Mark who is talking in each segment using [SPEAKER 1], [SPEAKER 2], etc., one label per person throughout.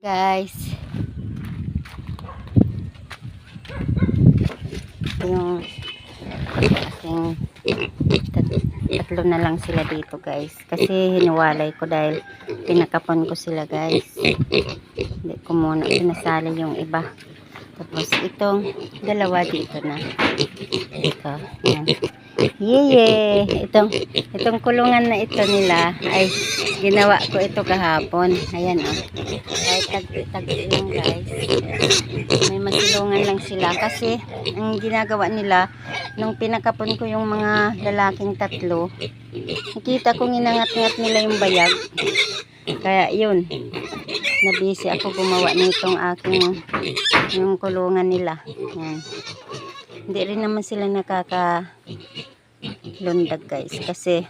[SPEAKER 1] Guys, yung aking tatlo na lang sila dito guys, kasi hinuwalay ko dahil pinakapon ko sila guys. Hindi ko muna pinasali yung iba, tapos itong dalawa dito na ito, yan. Yeye, itong kulungan na ito nila ay ginawa ko ito kahapon. Ayan oh, kahit tag-tag lang guys, may masilungan lang sila kasi ang ginagawa nila nung pinakapon ko yung mga lalaking tatlo, nakita kong inangat-ngat nila yung bayag, kaya yun, nabisi ako gumawa nitong aking yung kulungan nila. Yan. Hindi rin naman sila lundag guys, kasi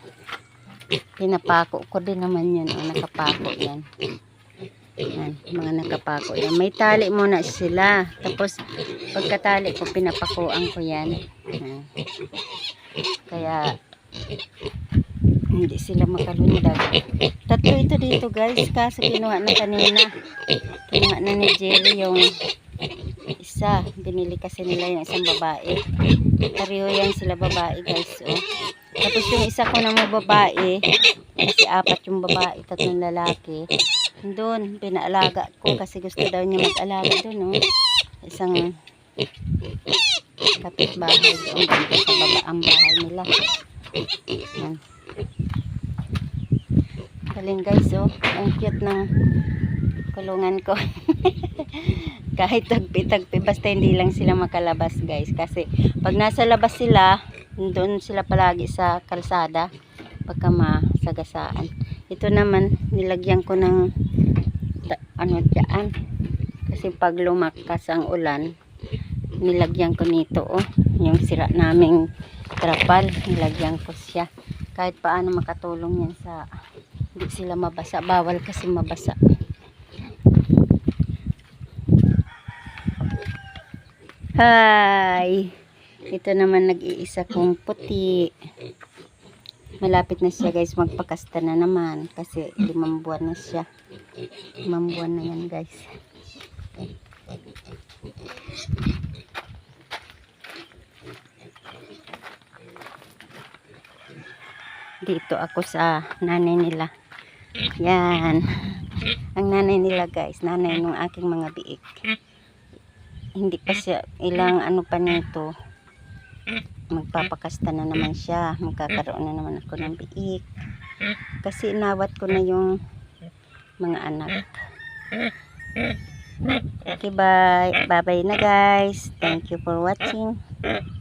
[SPEAKER 1] pinapako ko din naman yan. O, nakapako yan. Yan, mga nakapako yan. May tali muna sila, tapos pagkatali ko pinapakuan ko yan. Yan. Kaya hindi sila makalundag. Tatlo ito dito guys, kaso kinuha na kanina, kinuha na ni Jerry yung isa, binili kasi nila yung isang babae. Pareho yan sila babae guys. Oh. Tapos yung isa ko na mga babae, kasi apat yung babae, tatlong lalaki, doon pinaalaga ko kasi gusto daw niya mag-alaga doon. Oh. Isang kapitbahay doon sa baba ang bahay nila. Yan. Galing guys. Oh. Ang cute ng kulungan ko. Kahit tagpi-tagpi, basta hindi lang sila makalabas guys, kasi pag nasa labas sila, doon sila palagi sa kalsada pagka masagasaan. Ito naman nilagyan ko ng ano dyan, kasi pag lumakas ang ulan, nilagyan ko nito oh, yung sira naming trapal, nilagyan ko siya kahit paano makatulong yan sa hindi sila mabasa. Bawal kasi mabasa. Hi! Ito naman nag-iisa kong puti. Malapit na siya guys, magpakasta na naman kasi 5 buwan na siya. 5 buwan na yan guys. Dito ako sa nanay nila. Yan. Ang nanay nila guys, nanay ng aking mga biik. Hindi pa siya, ilang ano pa nito, magpapakasta na naman siya, magkakaroon na naman ako ng biik kasi inawat ko na yung mga anak. Okay, bye bye na guys, thank you for watching.